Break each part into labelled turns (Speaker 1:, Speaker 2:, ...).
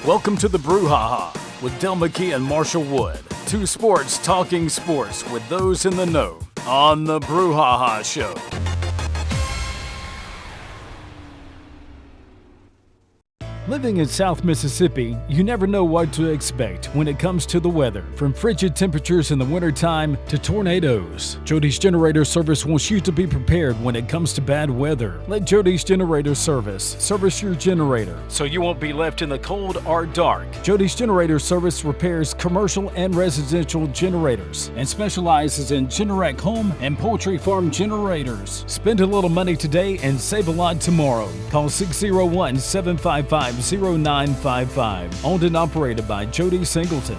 Speaker 1: Welcome to the Brouhaha with Dale McKee and Marshall Wood. Two sports talking sports with those in the know on the Brouhaha Show. Living in South Mississippi, you never know what to expect when it comes to the weather. From frigid temperatures in the wintertime to tornadoes, Jody's Generator Service wants you to be prepared when it comes to bad weather. Let Jody's Generator service your generator so you won't be left in the cold or dark. Jody's Generator Service repairs commercial and residential generators and specializes in Generac home and poultry farm generators. Spend a little money today and save a lot tomorrow. Call 601-755-0955. Owned and operated by Jody Singleton.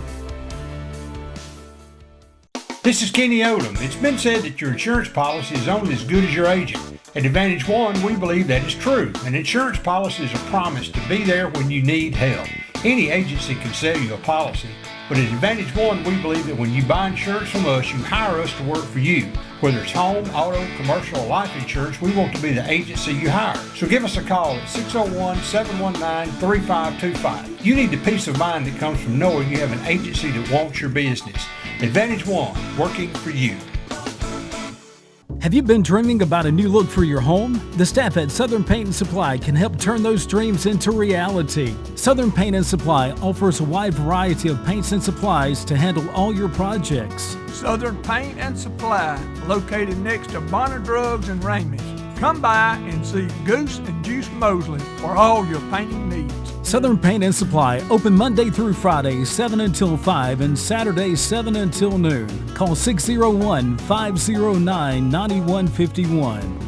Speaker 2: This is Kenny Odom. It's been said that your insurance policy is only as good as your agent. At Advantage One, we believe that is true. An insurance policy is a promise to be there when you need help. Any agency can sell you a policy, but at Advantage One, we believe that when you buy insurance from us, you hire us to work for you. Whether it's home, auto, commercial, or life insurance, we want to be the agency you hire. So give us a call at 601-719-3525. You need the peace of mind that comes from knowing you have an agency that wants your business. Advantage One, working for you.
Speaker 1: Have you been dreaming about a new look for your home? The staff at Southern Paint and Supply can help turn those dreams into reality. Southern Paint and Supply offers a wide variety of paints and supplies to handle all your projects.
Speaker 3: Southern Paint and Supply, located next to Bonner Drugs and Ramey's. Come by and see Goose and Juice Mosley for all your painting needs.
Speaker 1: Southern Paint and Supply, open Monday through Friday, 7 until 5, and Saturday, 7 until noon. Call 601-509-9151.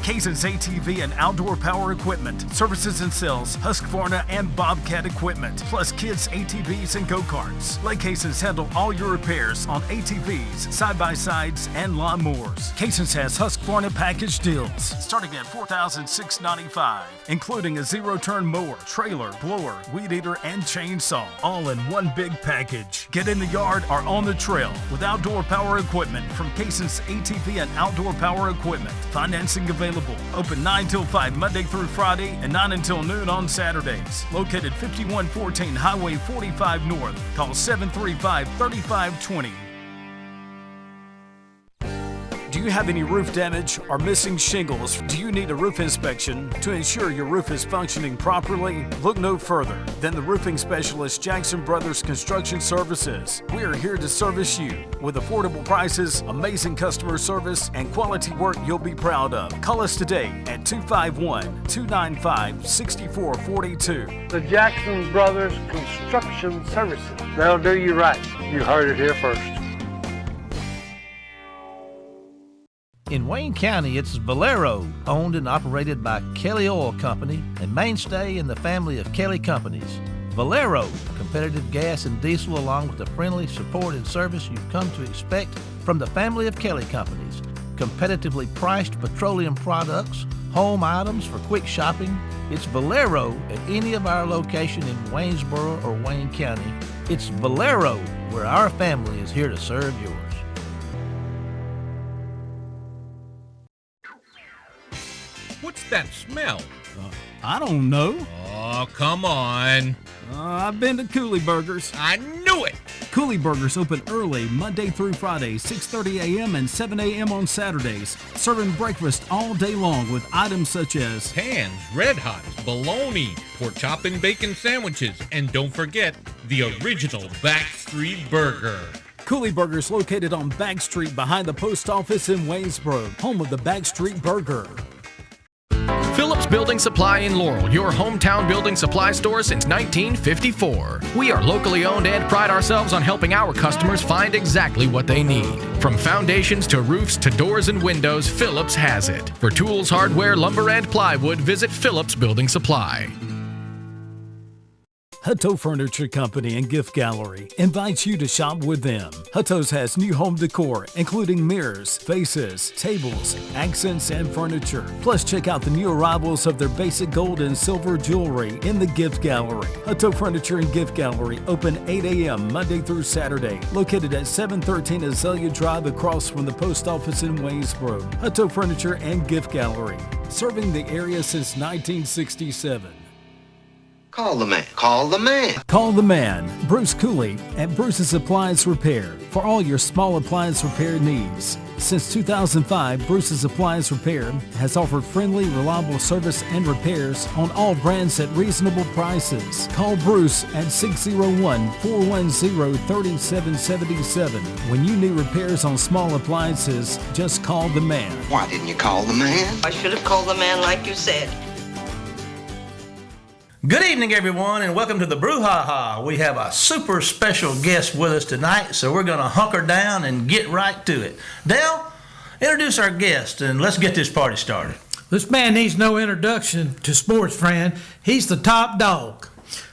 Speaker 1: Cason's ATV and outdoor power equipment, services and sells Husqvarna and Bobcat equipment, plus kids' ATVs and go-karts. Let Cason's handle all your repairs on ATVs, side-by-sides, and lawnmowers. Cason's has Husqvarna package deals, starting at $4,695, including a zero-turn mower, trailer, blower, weed eater, and chainsaw, all in one big package. Get in the yard or on the trail with outdoor power equipment from Cason's ATV and outdoor power equipment. Financing available. Open 9 till 5 Monday through Friday and 9 until noon on Saturdays. Located 5114 Highway 45 North. Call 735-3520. Do you have any roof damage or missing shingles? Do you need a roof inspection to ensure your roof is functioning properly? Look no further than the roofing specialist Jackson Brothers Construction Services. We are here to service you with affordable prices, amazing customer service, and quality work you'll be proud of. Call us today at 251-295-6442.
Speaker 4: The Jackson Brothers Construction Services. They'll do you right. You heard it here first.
Speaker 5: In Wayne County, it's Valero, owned and operated by Kelly Oil Company, a mainstay in the family of Kelly Companies. Valero, competitive gas and diesel along with the friendly support and service you've come to expect from the family of Kelly Companies. Competitively priced petroleum products, home items for quick shopping. It's Valero at any of our locations in Waynesboro or Wayne County. It's Valero, where our family is here to serve yours.
Speaker 6: What's that smell?
Speaker 1: I don't know.
Speaker 6: Oh, come on.
Speaker 1: I've been to Cooley Burgers.
Speaker 6: I knew it.
Speaker 1: Cooley Burgers open early Monday through Friday, 6:30 a.m. and 7 a.m. on Saturdays, serving breakfast all day long with items such as
Speaker 6: Hands, Red Hots, bologna, pork chop and bacon sandwiches, and don't forget the original Backstreet Burger.
Speaker 1: Cooley Burgers, located on Back Street behind the post office in Waynesboro, home of the Backstreet Burger.
Speaker 7: Phillips Building Supply in Laurel, your hometown building supply store since 1954. We are locally owned and pride ourselves on helping our customers find exactly what they need. From foundations to roofs to doors and windows, Phillips has it. For tools, hardware, lumber, and plywood, visit Phillips Building Supply.
Speaker 1: Hutto Furniture Company and Gift Gallery invites you to shop with them. Hutto's has new home decor, including mirrors, vases, tables, accents, and furniture. Plus, check out the new arrivals of their basic gold and silver jewelry in the Gift Gallery. Hutto Furniture and Gift Gallery open 8 a.m. Monday through Saturday. Located at 713 Azalea Drive across from the post office in Waynesboro. Hutto Furniture and Gift Gallery, serving the area since 1967.
Speaker 8: Call the man. Call the man.
Speaker 1: Call the man, Bruce Cooley, at Bruce's Appliance Repair for all your small appliance repair needs. Since 2005, Bruce's Appliance Repair has offered friendly, reliable service and repairs on all brands at reasonable prices. Call Bruce at 601-410-3777. When you need repairs on small appliances, just call the man.
Speaker 8: Why didn't you call the man?
Speaker 9: I should have called the man like you said.
Speaker 5: Good evening, everyone, and welcome to the Brouhaha. We have a super special guest with us tonight, so we're going to hunker down and get right to it. Dale, introduce our guest, and let's get this party started.
Speaker 10: This man needs no introduction to sports friend. He's the top dog.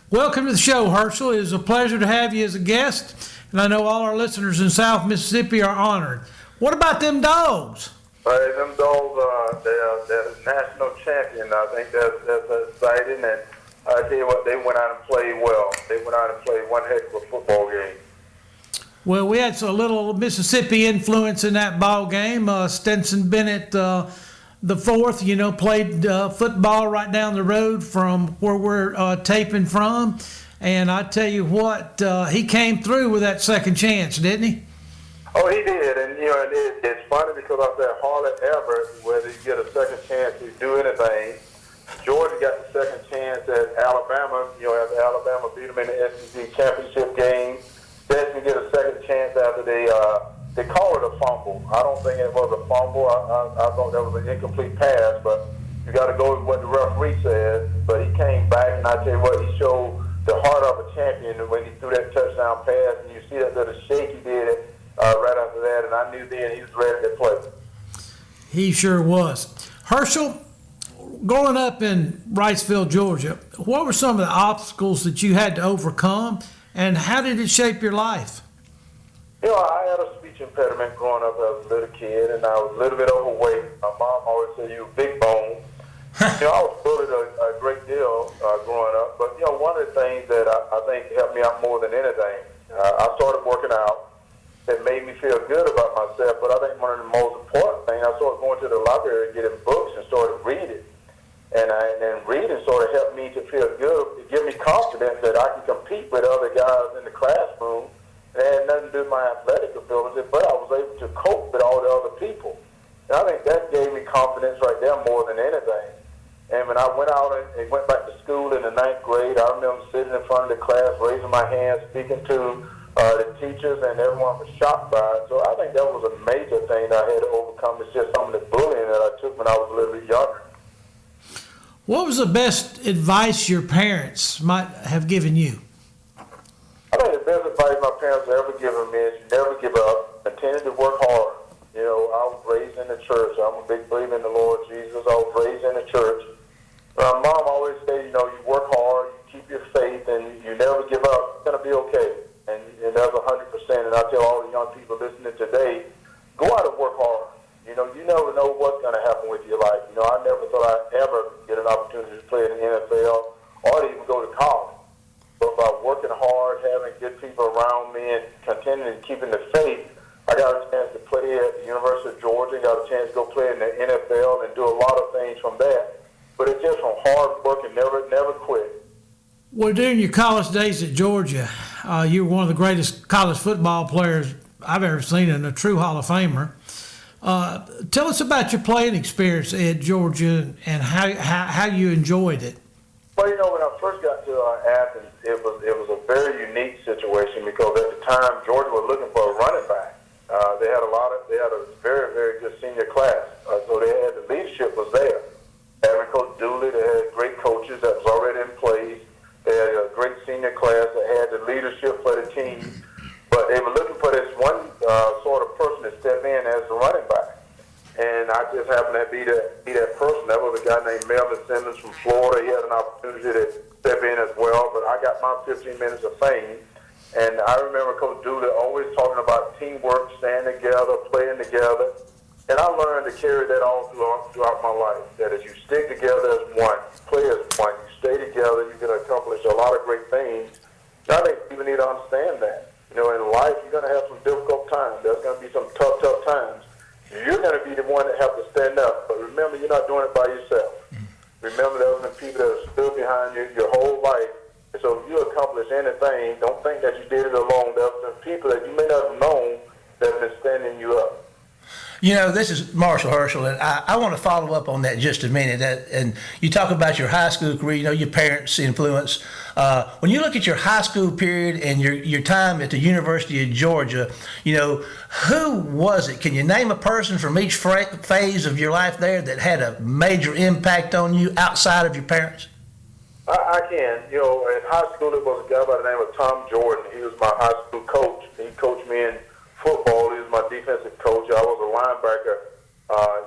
Speaker 10: Welcome to the show, Herschel. It is a pleasure to have you as a guest, and I know all our listeners in South Mississippi are honored. What about them dogs?
Speaker 11: Them dogs, they're national champion. I think that's exciting, and I tell you what, they went out and played well. They went out and played one heck of a football game.
Speaker 10: Well, we had a little Mississippi influence in that ball game. Stetson Bennett, the fourth, played football right down the road from where we're taping from. And I tell you what, he came through with that second chance, didn't he?
Speaker 11: Oh, he did. And, it's funny because I said hardly ever, whether you get a second chance to do anything. Georgia got the second chance at Alabama, after Alabama beat them in the SEC championship game. Stetson get a second chance after they call it a fumble. I don't think it was a fumble. I thought that was an incomplete pass, but you got to go with what the referee said. But he came back, and I tell you what, he showed the heart of a champion when he threw that touchdown pass, and you see that little shake he did right after that, and I knew then he was ready to play.
Speaker 10: He sure was. Herschel, growing up in Wrightsville, Georgia, what were some of the obstacles that you had to overcome, and how did it shape your life?
Speaker 11: I had a speech impediment growing up as a little kid, and I was a little bit overweight. My mom always said, "You big bone." I was bullied a great deal growing up, but one of the things that I think helped me out more than anything, I started working out. It made me feel good about myself, but I think one of the most important things, I started going to the library and getting books and started reading. And reading sort of helped me to feel good. It gave me confidence that I can compete with other guys in the classroom. It had nothing to do with my athletic ability, but I was able to cope with all the other people. And I think that gave me confidence right there more than anything. And when I went out and went back to school in the 9th grade, I remember sitting in front of the class, raising my hand, speaking to the teachers, and everyone was shocked by it. So I think that was a major thing that I had to overcome. It's just some of the bullying that I took when I was a little bit younger.
Speaker 10: What was the best advice your parents might have given you?
Speaker 11: I think the best advice my parents have ever given me is never give up, continue to work hard. I was raised in the church. I'm a big believer in the Lord Jesus. I was raised in the church. My mom always said, you work hard, you keep your faith, and you never give up. It's going to be okay. And that's 100%. And I tell all the young people listening today, go out and work hard. You never know what's going to happen with your life. I never thought I'd ever get an opportunity to play in the NFL or to even go to college. But by working hard, having good people around me, and continuing keeping the faith, I got a chance to play at the University of Georgia, got a chance to go play in the NFL and do a lot of things from that. But it's just from hard work and never quit.
Speaker 10: Well, during your college days at Georgia, you were one of the greatest college football players I've ever seen, and a true Hall of Famer. Tell us about your playing experience at Georgia and how you enjoyed it.
Speaker 11: Well, when I first got to Athens, it was a very unique situation because at the time Georgia was looking for a running back. They had a very, very good senior class, so the leadership was there. Having Coach Dooley, they had great coaches that was already in place. They had a great senior class that had the leadership for the team. But they were looking for this one sort of person to step in as the running back. And I just happened to be that person. That was a guy named Melvin Simmons from Florida. He had an opportunity to step in as well. But I got my 15 minutes of fame. And I remember Coach Dooley always talking about teamwork, staying together, playing together. And I learned to carry that all throughout my life, that if you stick together as one, play as one, you stay together, you can accomplish a lot of great things. And I think people need to understand that. In life, you're going to have some difficult times. There's going to be some tough times. You're going to be the one that have to stand up. But remember, you're not doing it by yourself. Remember, there have been people that have stood behind you your whole life So if you accomplish anything, don't think that you did it alone. There are some people that you may not have known that have been standing you up.
Speaker 5: You know, this is Marshall Herschel, and I want to follow up on that just a minute. And you talk about your high school career, you know, your parents' influence. When you look at your high school period and your time at the University of Georgia, you know, who was it? Can you name a person from each phase of your life there that had a major impact on you outside of your parents?
Speaker 11: I can. You know, in high school, it was a guy by the name of Tom Jordan. He was my high school coach. He coached me in football. He was my defensive coach. I was a linebacker,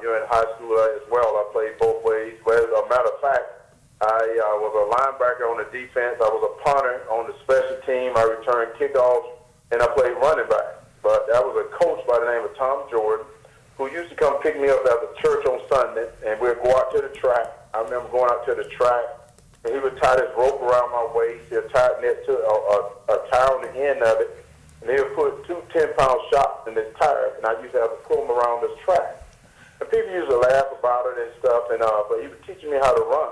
Speaker 11: in high school as well. I played both ways. Well, as a matter of fact, I was a linebacker on the defense. I was a punter on the special team. I returned kickoffs, and I played running back. But I was a coach by the name of Tom Jordan, who used to come pick me up after church on Sunday, and we'd go out to the track. I remember going out to the track, and he would tie this rope around my waist. He'd tie it to a tire on the end of it, and he would put two 10-pound shots in this tire, and I used to have to pull them around this track. And people used to laugh about it and stuff, but he was teaching me how to run.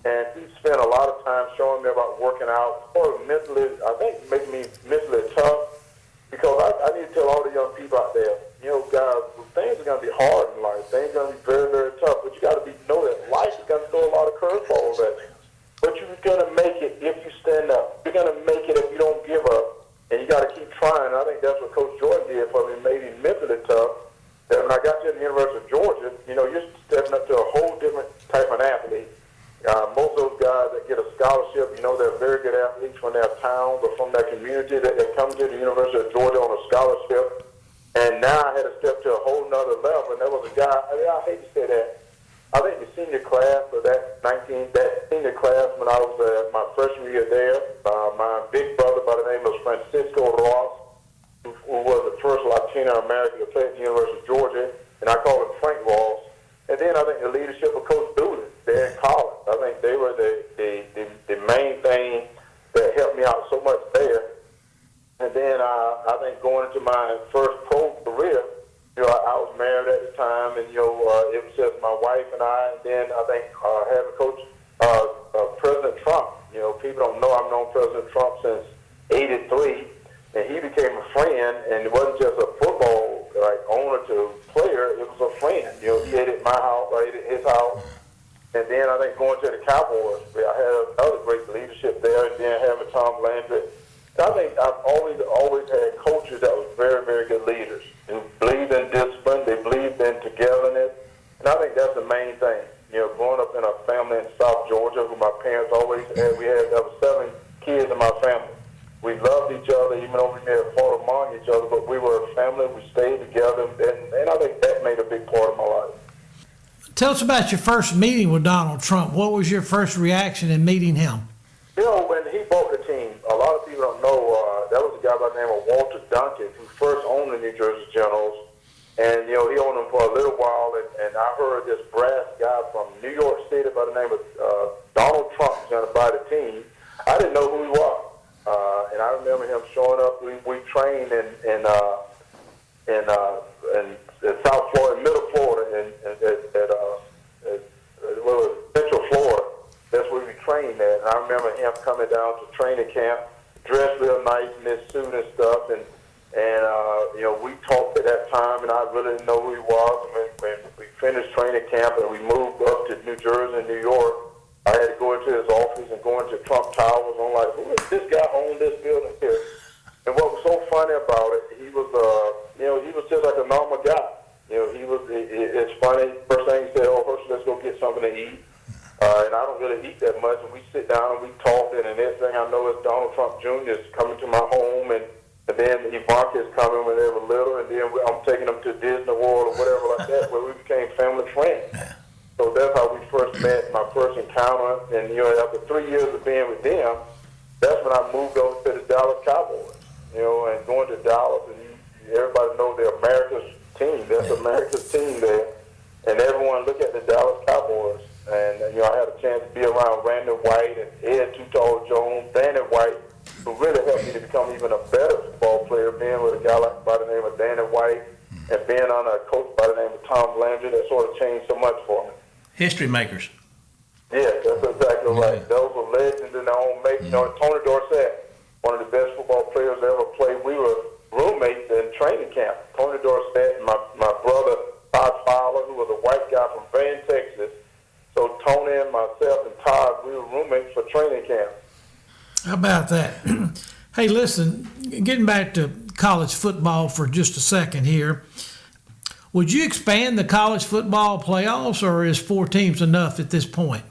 Speaker 11: And he spent a lot of time showing me about working out, or mentally, I think making me mentally tough, because I need to tell all the young people out there, you know, guys, things are going to be hard in life. Things are going to be very, very tough, but you got to know that life is going to throw a lot of curveballs at you. But you're going to make it if you stand up. You're going to make it if you don't give up. And you got to keep trying. I think that's what Coach Jordan did for me, made me mentally tough. That when I got to the University of Georgia, you know, you're stepping up to a whole different type of athlete. Most of those guys that get a scholarship, you know, they're very good athletes from their towns or from their community that they come to the University of Georgia on a scholarship. And now I had to step to a whole nother level. And there was a guy, I hate to say that, I think the senior class of that senior class when I was my freshman year there, my big brother by the name of Francisco Ross, who was the first Latino American to play at the University of Georgia, and I call him Frank Ross. And then I think the leadership of Coach Dooley there in college. I think they were the main thing that helped me out so much there. And then I think going into my first pro career, you know, I was married at the time, and, you know, it was just my wife and I. And then I think having Coach President Trump, you know, people don't know I've known President Trump since '83, and he became a friend, and it wasn't just a football, like, owner to player, it was a friend. You know, he ate at my house, I ate at his house. And then I think going to the Cowboys, I had another great leadership there, and then having Tom Landry. I think I've always had coaches that were very, very good leaders who believed in discipline, they believed in togetherness, and I think that's the main thing. You know, growing up in a family in South Georgia, who my parents always had, there were 7 kids in my family. We loved each other, even though we may have fought among each other, but we were a family, we stayed together, and I think that made a big part of my life.
Speaker 10: Tell us about your first meeting with Donald Trump. What was your first reaction in meeting him?
Speaker 11: You know, when he bought the team, a lot of people don't know, that was a guy by the name of Walter Duncan, who first owned the New Jersey Generals. And, you know, he owned them for a little while, and I heard this brass guy from New York City by the name of Donald Trump was going to buy the team. I didn't know who he was. And I remember him showing up. We trained in South Florida, Middle Florida, at Central Florida. That's where we trained at. And I remember him coming down to training camp, dressed real nice in his suit and stuff. And you know, we talked at that time, and I really didn't know who he was. And when we finished training camp and we moved up to New Jersey and New York, I had to go into his office and go into Trump Towers. I'm like, who is this guy own this building here? And what was so funny about it, he was, you know, he was just like a normal guy. You know, it's funny. First thing he said, oh, Herschel, let's go get something to eat. And I don't really eat that much. And we sit down and we talk, and the next thing I know is Donald Trump Jr. is coming to my home, and then Ivanka is coming when they were little, and then I'm taking them to Disney World or whatever like that, where we became family friends. So that's how we first met, my first encounter. And, you know, after 3 years of being with them, that's when I moved over to the Dallas Cowboys. You know, and going to Dallas, and everybody knows they're America's team. That's America's team there. And everyone look at the Dallas Cowboys. And, you know, I had a chance to be around Randy White and Ed Too Tall Jones, Danny White, who really helped me to become even a better football player, being with a guy like by the name of Danny White and being on a coach by the name of Tom Landry. That sort of changed so much for me.
Speaker 5: History makers.
Speaker 11: Yeah, that's exactly right. Those were legends in their own mate. You know, Tony Dorsett, one of the best football players I ever played. We were roommates in training camp. Tony Dorsett and my brother Todd Fowler, who was a white guy from Van, Texas. So Tony and myself and Todd, we were roommates for training camp.
Speaker 10: How about that? Hey, listen, getting back to college football for just a second here. Would you expand the college football playoffs, or is 4 teams enough at this point?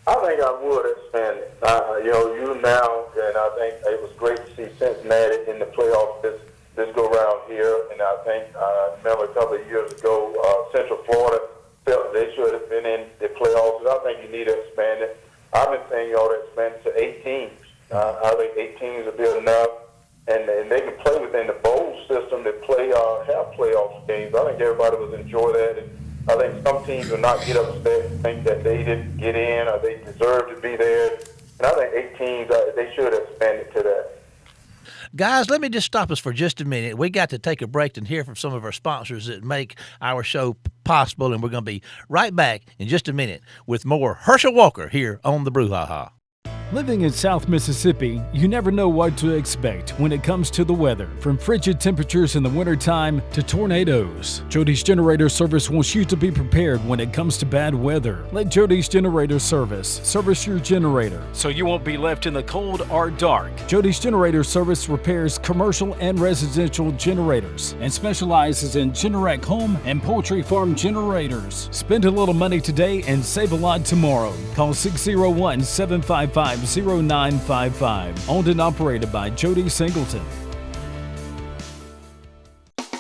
Speaker 11: I think I would expand it. You now, and I think it was great to see Cincinnati in the playoffs this go round here. And I think I remember a couple of years ago, Central Florida felt they should have been in the playoffs. And I think you need to expand it. I've been saying you ought to expand it to 8 teams. I think 8 teams will be enough, and they can play within the bowl system that have playoff games. I think everybody would enjoy that. And I think some teams will not get upset and think that they didn't get in or they deserve to be there. And I think 8 teams, they should expand it to that.
Speaker 5: Guys, let me just stop us for just a minute. We got to take a break and hear from some of our sponsors that make our show possible, and we're going to be right back in just a minute with more Herschel Walker here on the Brouhaha.
Speaker 1: Living in South Mississippi, you never know what to expect when it comes to the weather. From frigid temperatures in the wintertime to tornadoes, Jody's Generator Service wants you to be prepared when it comes to bad weather. Let Jody's Generator Service service your generator so you won't be left in the cold or dark. Jody's Generator Service repairs commercial and residential generators and specializes in Generac home and poultry farm generators. Spend a little money today and save a lot tomorrow. Call 601-755-0955. Owned and operated by Jody Singleton.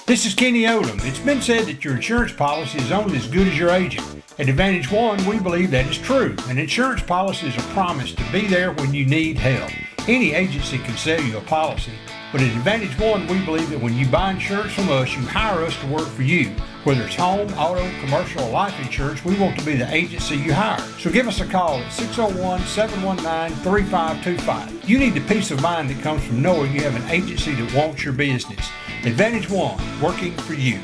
Speaker 2: This is Kenny Odom. It's been said that your insurance policy is only as good as your agent. At Advantage One, we believe that is true. An insurance policy is a promise to be there when you need help. Any agency can sell you a policy, but at Advantage One, we believe that when you buy insurance from us, you hire us to work for you. Whether it's home, auto, commercial, or life insurance, we want to be the agency you hire. So give us a call at 601-719-3525. You need the peace of mind that comes from knowing you have an agency that wants your business. Advantage One, working for you.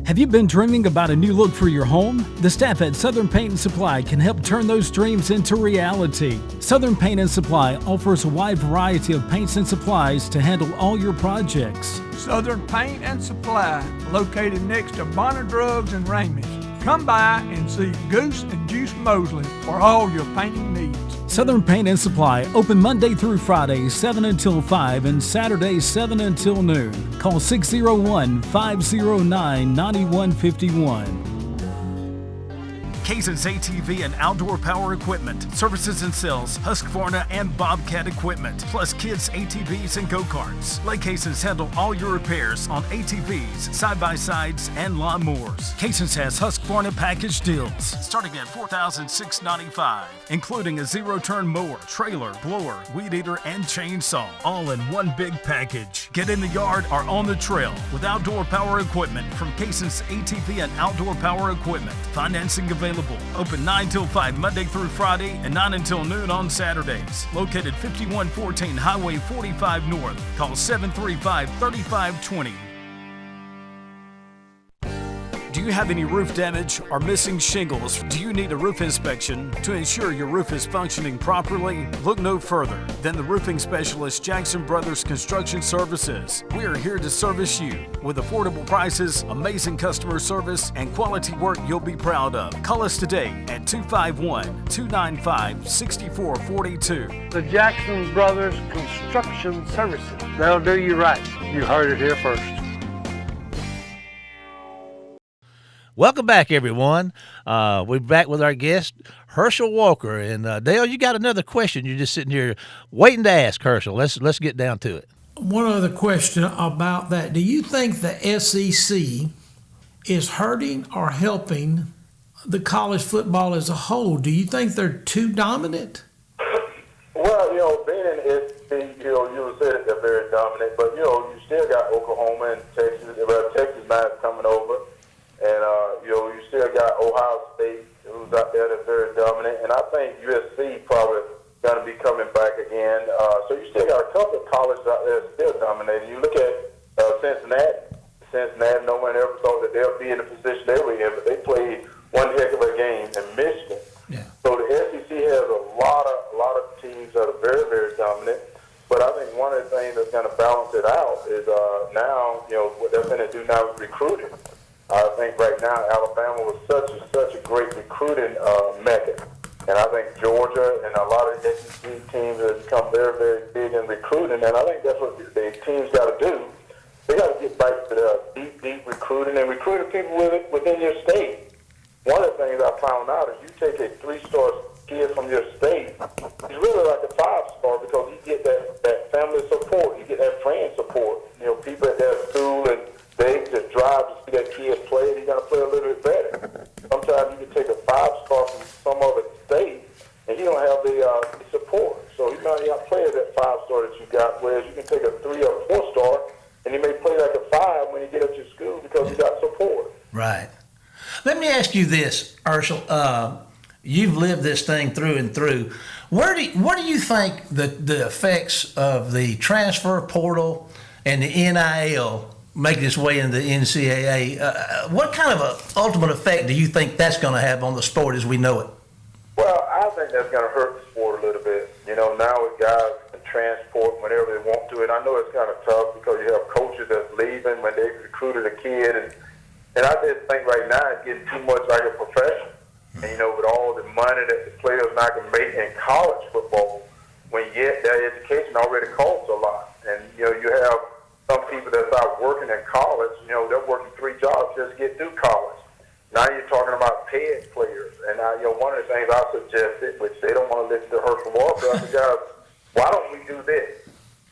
Speaker 1: Have you been dreaming about a new look for your home? The staff at Southern Paint and Supply can help turn those dreams into reality. Southern Paint and Supply offers a wide variety of paints and supplies to handle all your projects.
Speaker 3: Southern Paint and Supply, located next to Bonner Drugs and Ramey's. Come by and see Goose and Juice Mosley for all your painting needs.
Speaker 1: Southern Paint and Supply, open Monday through Friday, 7 until 5, and Saturday, 7 until noon. Call 601-509-9151. Kazan's ATV and outdoor power equipment, services and sells Husqvarna and Bobcat equipment, plus kids' ATVs and go-karts. Lake Kazan's handle all your repairs on ATVs, side-by-sides, and lawnmowers. Kazan's has Husqvarna package deals, starting at $4,695, including a zero-turn mower, trailer, blower, weed eater, and chainsaw, all in one big package. Get in the yard or on the trail with outdoor power equipment from Kazan's ATV and outdoor power equipment. Financing available. Open 9 till 5 Monday through Friday and 9 until noon on Saturdays. Located 5114 Highway 45 North. Call 735-3520. Do you have any roof damage or missing shingles? Do you need a roof inspection to ensure your roof is functioning properly? Look no further than the roofing specialist Jackson Brothers Construction Services. We are here to service you with affordable prices, amazing customer service, and quality work you'll be proud of. Call us today at 251-295-6442.
Speaker 4: The Jackson Brothers Construction Services. They'll do you right. You heard it here first.
Speaker 5: Welcome back, everyone. We're back with our guest, Herschel Walker. And Dale, you got another question. You're just sitting here waiting to ask, Herschel. Let's get down to it.
Speaker 10: One other question about that. Do you think the SEC is hurting or helping the college football as a whole? Do you think they're too dominant?
Speaker 11: Well, being in SEC, you said that they're very dominant, but, you still got Oklahoma and Texas. Well, Texas now is coming over. And, you still got Ohio State, who's out there that's very dominant. And I think USC probably going to be coming back again. So you still got a couple of colleges out there still dominating. You look at Cincinnati, no one ever thought that they'll be in the position they were in, but they played one heck of a game in Michigan.
Speaker 10: Yeah.
Speaker 11: So the SEC has a lot time recruiting. I think right now Alabama was such a great recruiting mecca. And I think Georgia and a lot of the SEC teams have become very, very big in recruiting. And I think that's what the teams got to do. They got to get back to the deep recruiting and recruiting people within your state. One of the things I found out is you take a 3-star kid from your state, he's really like a 5-star because you get that family support, you get that friend support. You know, people at that school and they just drive to see that kid play, and he's going to play a little bit better. Sometimes you can take a 5-star from some other state, and he don't have the support. So he might not play at that 5-star that you got, whereas you can take a 3 or 4-star, and he may play like a 5 when you get up to school because he got support.
Speaker 5: Right. Let me ask you this, Herschel. You've lived this thing through and through. What do you think the effects of the transfer portal and the NIL making its way into the NCAA? What kind of an ultimate effect do you think that's going to have on the sport as we know it?
Speaker 11: Well, I think that's going to hurt the sport a little bit. You know, now with guys can transport whenever they want to, and I know it's kind of tough because you have coaches that's leaving when they recruited a kid, and I just think right now it's getting too much like a profession. And, you know, with all the money that the players now can make in college football, when yet their education already costs a lot. And, you know, you have some people that's out working in college, you know, they're working 3 jobs just to get through college. Now you're talking about paid players. And, you know, one of the things I suggested, which they don't want to listen to Herschel Walker, I said, guys, why don't we do this?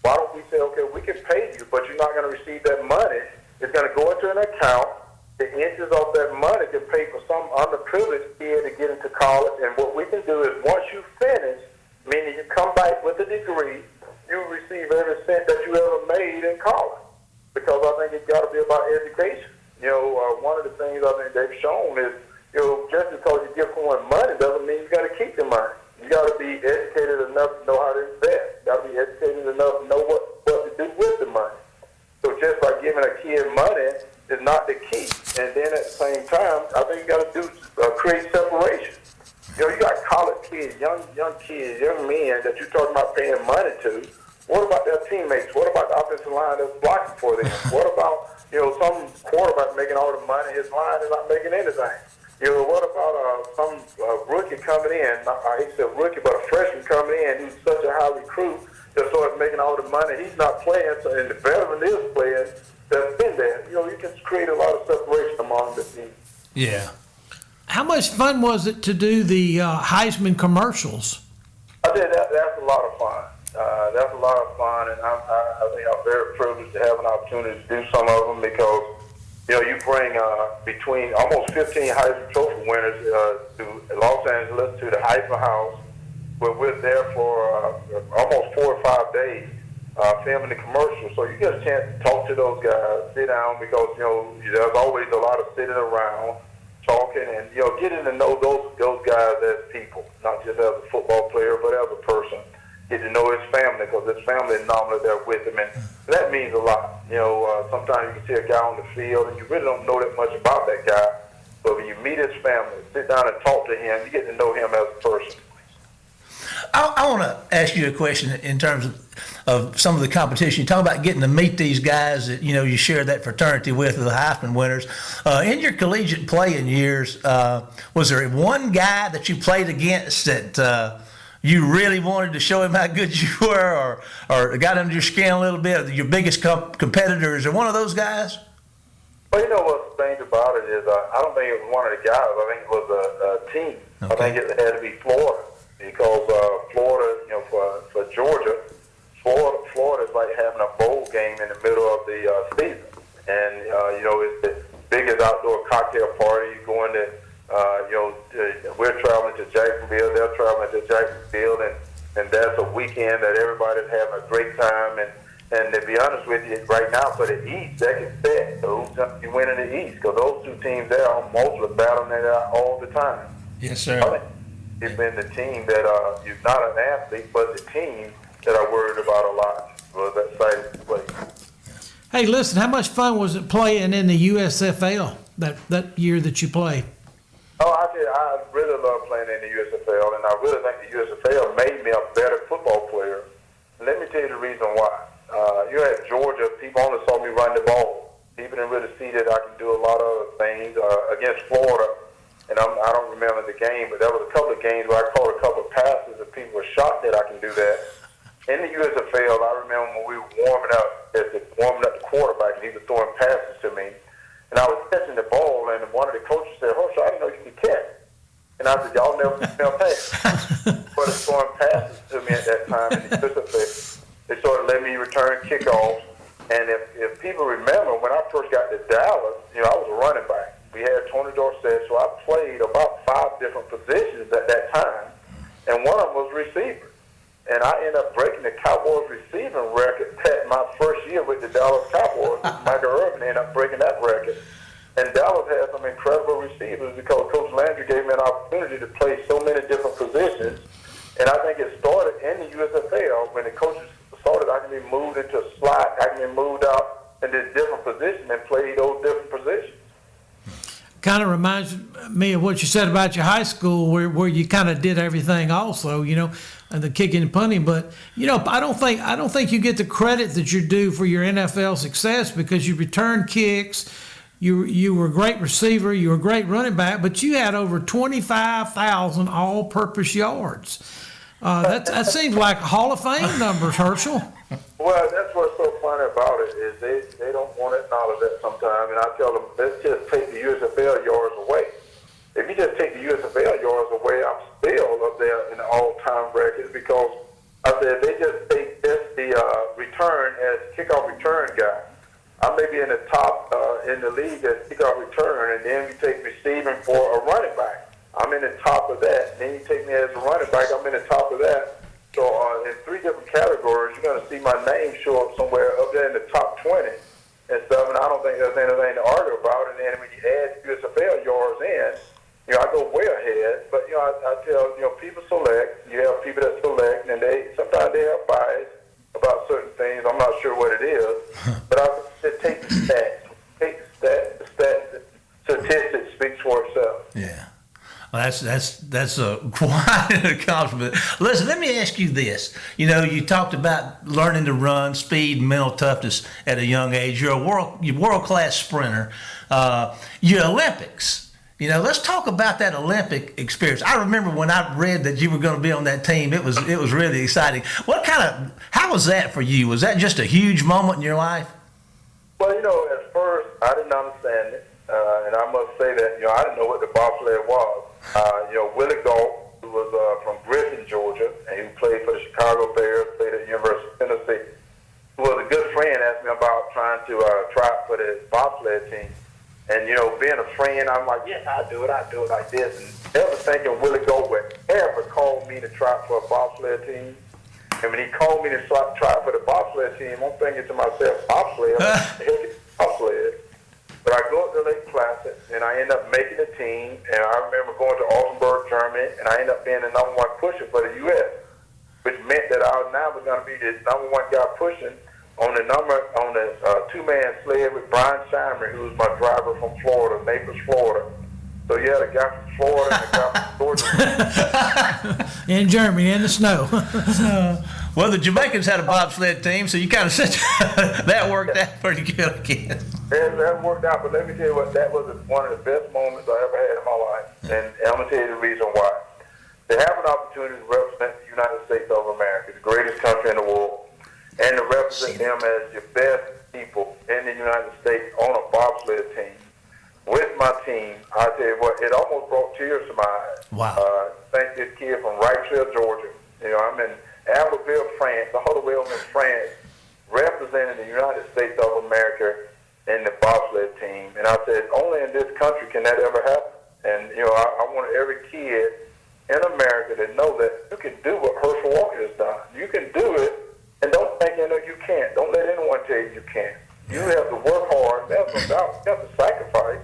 Speaker 11: Why don't we say, okay, we can pay you, but you're not going to receive that money. It's going to go into an account. The interest of that money can pay for some underprivileged kid to get into college. And what we can do is once you finish, meaning you come back with a degree, you receive every cent that you ever made in college. Because I think it's got to be about education. You know, one of the things I think they've shown is, you know, just because you give someone money doesn't mean you got to keep the money. You got to be educated enough to know how to invest. You got to be educated enough to know what to do with the money. So just by giving a kid money is not the key. And then at the same time, I think you got to do create separation. You know, you got college kids, young kids, young men that you're talking about paying money to. What about their teammates? What about the offensive line that's blocking for them? What about, you know, some quarterback making all the money, his line is not making anything? You know, what about some rookie coming in? I hate to say rookie, but a freshman coming in who's such a high recruit that starts making all the money. He's not playing, and the veteran is playing. That's been there. You know, you can create a lot of separation among the teams.
Speaker 5: Yeah.
Speaker 10: How much fun was it to do the Heisman commercials?
Speaker 11: I did that. That's a lot of fun. That's a lot of fun, and I think I'm very privileged to have an opportunity to do some of them because, you know, you bring between almost 15 Heisman Trophy winners to Los Angeles to the Heisman House, where we're there for almost 4 or 5 days. Filming the commercial, so you get a chance to talk to those guys, sit down, because, you know, there's always a lot of sitting around, talking, and, you know, getting to know those guys as people, not just as a football player, but as a person. Get to know his family, because his family is normally there with him, and that means a lot. You know, sometimes you can see a guy on the field, and you really don't know that much about that guy, but when you meet his family, sit down and talk to him, you get to know him as a person.
Speaker 5: I want to ask you a question in terms of some of the competition. You talk about getting to meet these guys that, you know, you share that fraternity with, the Heisman winners. In your collegiate playing years, was there one guy that you played against that you really wanted to show him how good you were, or got under your skin a little bit? Your biggest competitor, is there one of those guys?
Speaker 11: Well, you know what's strange about it is I don't think it was one of the guys. I think it was a team. Okay. I think it had to be Florida. Because Florida, you know, for Georgia, Florida is like having a bowl game in the middle of the season. And, you know, it's the biggest outdoor cocktail party. You're going to, you know, we're traveling to Jacksonville, they're traveling to Jacksonville, and that's a weekend that everybody's having a great time. And to be honest with you, right now for the East, that can set who's going to be winning the East, because those two teams there are mostly battling it out all the time.
Speaker 5: Yes, sir.
Speaker 11: It's been the team that you're not an athlete, but the team that I worried about a lot was that side of the play.
Speaker 10: Hey, listen, how much fun was it playing in the USFL that year that you played?
Speaker 11: Oh, I really love playing in the USFL, and I really think the USFL made me a better football player. Let me tell you the reason why. You had Georgia, people only saw me run the ball. People didn't really see that I can do a lot of other things. Against Florida, and I don't remember the game, but there was a couple of games where I caught a couple of passes and people were shocked that I can do that. In the USFL, I remember when we were warming up the quarterback, and he was throwing passes to me, and I was catching the ball, and one of the coaches said, "Herschel, I didn't know you could catch." And I said, "Y'all never smell passes." But it's throwing passes to me at that time in the USFL. They sort of let me return kickoffs. And if people remember, when I first got to Dallas, I was a running back. We had Tony Dorsett, so I played about 5 different positions at that time, and one of them was receiver. And I ended up breaking the Cowboys receiving record my first year with the Dallas Cowboys. Michael Irvin ended up breaking that record. And Dallas had some incredible receivers because Coach Landry gave me an opportunity to play so many different positions. And I think it started in the USFL when the coaches started. I can be moved into a slot. I can be moved out into different positions and play those different positions.
Speaker 10: Kind of reminds me of what you said about your high school, where you kind of did everything also, and the kicking and punting. But I don't think you get the credit that you're due for your NFL success, because you returned kicks, you were a great receiver, you were a great running back, but you had over 25,000 all-purpose yards. That seems like Hall of Fame numbers, Herschel.
Speaker 11: Well, that's what's so funny about it is they don't want to acknowledge that sometimes, and I tell them, let's just take the USFL yards away. If you just take the USFL yards away, I'm still up there in the all-time records, because I said they just take the return as kickoff return guy. I may be in the top in the league as kickoff return, and then we take receiving for a running back. I'm in the top of that. Then you take me as a running back, I'm in the top of that. So in 3 different categories, you're going to see my name show up somewhere up there in the top 20 and stuff, and I don't think there's anything to argue about. And then when you add USFL yards in, I go way ahead. But, I tell, people select. You have people that select, and sometimes they have bias about certain things. I'm not sure what it is. But I just take the stats. The statistics speaks for itself.
Speaker 5: Yeah. Well, that's quite an accomplishment. Listen, let me ask you this. You talked about learning to run, speed, and mental toughness at a young age. You're a world-class sprinter. Your Olympics. Let's talk about that Olympic experience. I remember when I read that you were going to be on that team. It was really exciting. How was that for you? Was that just a huge moment in your life?
Speaker 11: Well, at first I didn't understand it, and I must say that I didn't know what the bobsled was. Willie Galt, who was from Griffin, Georgia, and he played for the Chicago Bears, played at the University of Tennessee, who was a good friend, asked me about trying to try out for the bobsled team. And, being a friend, I'm like, yeah, I'll do it like this. And never thinking Willie Galt would ever call me to try out for a bobsled team. And when he called me to try out for the bobsled team, I'm thinking to myself, bobsled? Bobsled. But I go up to Lake Placid, and I end up making the team. And I remember going to Altenburg, Germany, and I end up being the number 1 pusher for the U.S., which meant that I now was going to be the number 1 guy pushing on the 2-man sled with Brian Scheimer, who was my driver from Florida, Naples, Florida. So you had a guy from Florida and a guy from Georgia.
Speaker 10: In Germany, in the snow.
Speaker 5: Well, the Jamaicans had a bobsled team, so you kind of said that worked out pretty good, I guess.
Speaker 11: That worked out, but let me tell you what, that was one of the best moments I ever had in my life. And I'm going to tell you the reason why. To have an opportunity to represent the United States of America, the greatest country in the world, and to represent them as your best people in the United States on a bobsled team, with my team, I tell you what, it almost brought tears to my eyes.
Speaker 5: Wow.
Speaker 11: Thank this kid from Wrightsville, Georgia. I'm in Albertville, France, the Hauteville in France, representing the United States of America in the bobsled team. And I said, only in this country can that ever happen. And, I want every kid in America to know that you can do what Herschel Walker has done. You can do it, and don't think you can't. Don't let anyone tell you can't. You have to work hard. There's no doubt. You have to sacrifice.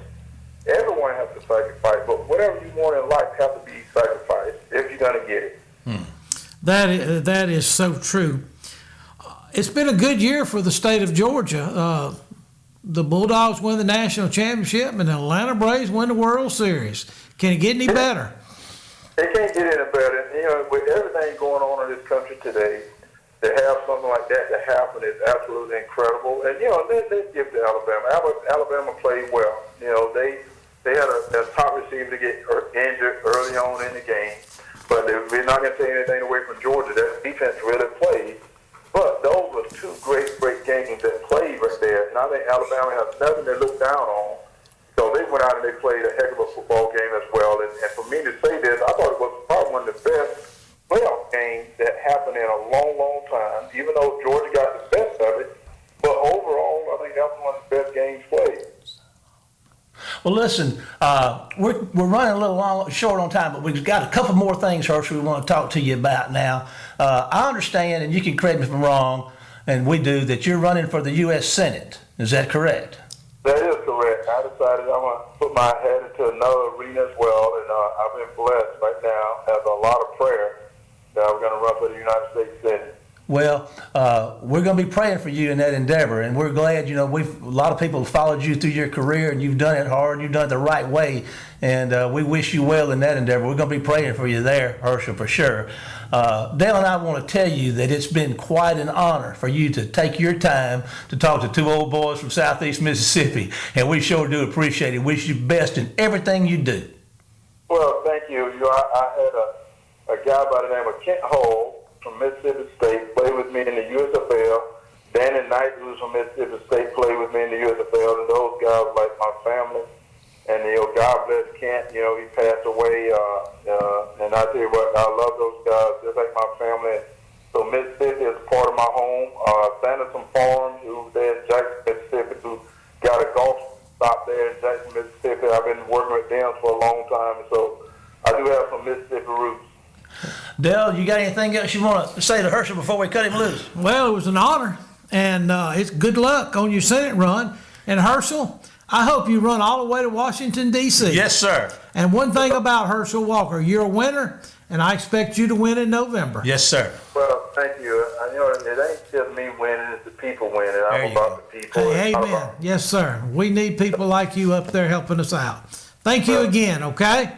Speaker 11: Everyone has to sacrifice, but whatever you want in life has to be sacrificed if you're going to get it.
Speaker 10: That is so true. It's been a good year for the state of Georgia. The Bulldogs win the national championship, and the Atlanta Braves win the World Series. Can it get any better?
Speaker 11: It can't get any better. With everything going on in this country today, to have something like that to happen is absolutely incredible. And, they give to Alabama. Alabama played well. They had a top receiver to get injured early on in the game. But we're not going to take anything away from Georgia. That defense really played. But those were two great games that played right there. And I think Alabama has nothing to look down on. So they went out and they played a heck of a football game as well. And for me to say this, I thought it was probably one of the best playoff games that happened in a long time, even though Georgia got the best of it. But overall, I think that was one of the best games played.
Speaker 5: Well, listen, we're running a little short on time, but we've got a couple more things, Herschel, we want to talk to you about now. I understand, and you can correct me if I'm wrong, and we do, that you're running for the U.S. Senate. Is that correct?
Speaker 11: That is correct. I decided I'm going to put my head into another arena as well, and I've been blessed right now, have a lot of prayer that I'm going to run for the United States Senate.
Speaker 5: Well, we're going to be praying for you in that endeavor, and we're glad, a lot of people have followed you through your career, and you've done it hard, you've done it the right way, and we wish you well in that endeavor. We're going to be praying for you there, Herschel, for sure. Dale and I want to tell you that it's been quite an honor for you to take your time to talk to two old boys from Southeast Mississippi, and we sure do appreciate it. Wish you best in everything you do.
Speaker 11: Well, thank you. I had a guy by the name of Kent Hole from Mississippi State played with me in the USFL. Danny Knight, who's from Mississippi State, played with me in the USFL, and those guys were like my family. And, God bless Kent, he passed away, and I tell you what, I love those guys, just like my family. So Mississippi is part of my home. Sanderson Farms, who's there in Jackson, Mississippi, who got a golf stop there in Jackson, Mississippi. I've been working with them for a long time, so I do have some Mississippi roots.
Speaker 5: Dale, you got anything else you want to say to Herschel before we cut him loose?
Speaker 10: Well, it was an honor, and it's good luck on your Senate run. And Herschel, I hope you run all the way to Washington, D.C.
Speaker 5: Yes, sir.
Speaker 10: And one thing about Herschel Walker, you're a winner, and I expect you to win in November.
Speaker 5: Yes, sir.
Speaker 11: Well, thank you. It ain't just me winning, it's the people winning. I'm about the people.
Speaker 10: Hey, amen. Yes, sir. We need people like you up there helping us out. Thank you again, okay?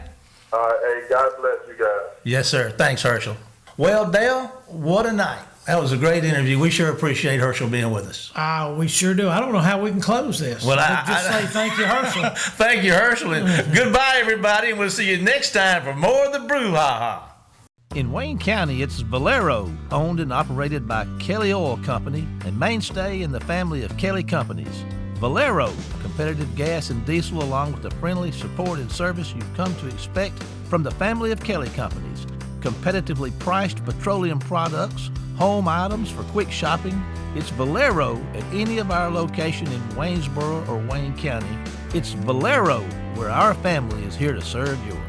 Speaker 11: Hey, God bless you guys.
Speaker 5: Yes, sir. Thanks, Herschel. Well, Dale, what a night. That was a great interview. We sure appreciate Herschel being with us.
Speaker 10: We sure do. I don't know how we can close this.
Speaker 5: Well,
Speaker 10: just say thank you, Herschel.
Speaker 5: Thank you, Herschel. And goodbye, everybody. And we'll see you next time for more of the Brouhaha. In Wayne County, it's Valero, owned and operated by Kelly Oil Company, a mainstay in the family of Kelly Companies. Valero, competitive gas and diesel along with the friendly support and service you've come to expect from the family of Kelly Companies. Competitively priced petroleum products, home items for quick shopping. It's Valero at any of our locations in Waynesboro or Wayne County. It's Valero, where our family is here to serve yours.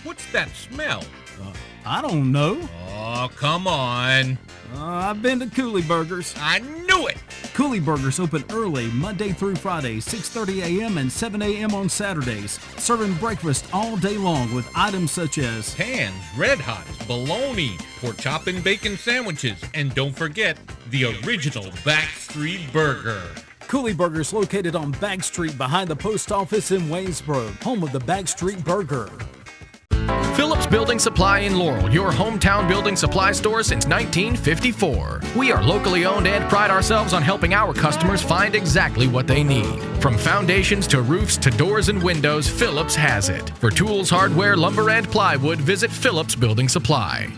Speaker 6: What's that smell?
Speaker 12: I don't know.
Speaker 6: Oh, come on.
Speaker 12: I've been to Cooley Burgers.
Speaker 6: I knew it.
Speaker 12: Cooley Burgers open early Monday through Friday, 6:30 a.m. and 7 a.m. on Saturdays, serving breakfast all day long with items such as
Speaker 6: Pans, Red Hots, bologna, pork chop and bacon sandwiches, and don't forget the original Backstreet Burger.
Speaker 12: Cooley Burgers, located on Back Street behind the post office in Waynesboro, home of the Backstreet Burger.
Speaker 7: Phillips Building Supply in Laurel, your hometown building supply store since 1954. We are locally owned and pride ourselves on helping our customers find exactly what they need. From foundations to roofs to doors and windows, Phillips has it. For tools, hardware, lumber, and plywood, visit Phillips Building Supply.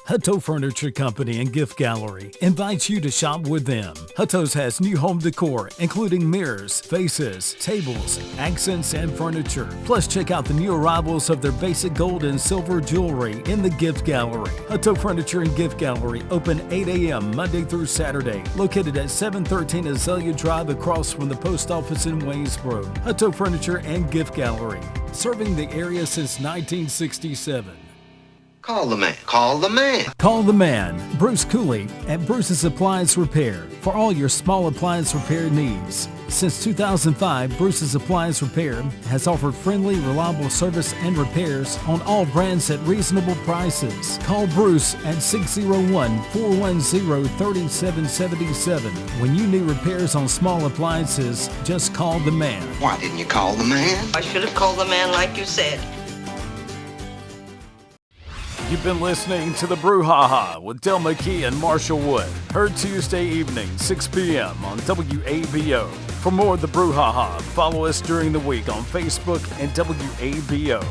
Speaker 12: Hutto Furniture Company and Gift Gallery invites you to shop with them. Hutto's has new home decor, including mirrors, vases, tables, accents, and furniture. Plus, check out the new arrivals of their basic gold and silver jewelry in the Gift Gallery. Hutto Furniture and Gift Gallery open 8 a.m. Monday through Saturday, located at 713 Azalea Drive across from the post office in Waynesboro. Hutto Furniture and Gift Gallery, serving the area since 1967.
Speaker 8: Call the man. Call the man.
Speaker 12: Call the man, Bruce Cooley, at Bruce's Appliance Repair for all your small appliance repair needs. Since 2005, Bruce's Appliance Repair has offered friendly, reliable service and repairs on all brands at reasonable prices. Call Bruce at 601-410-3777. When you need repairs on small appliances, just call the man.
Speaker 8: Why didn't you call the man?
Speaker 9: I should have called the man like you said.
Speaker 12: You've been listening to the Brouhaha with Dale McKee and Marshall Wood. Heard Tuesday evening, 6 p.m. on WABO. For more of the Brouhaha, follow us during the week on Facebook and WABO.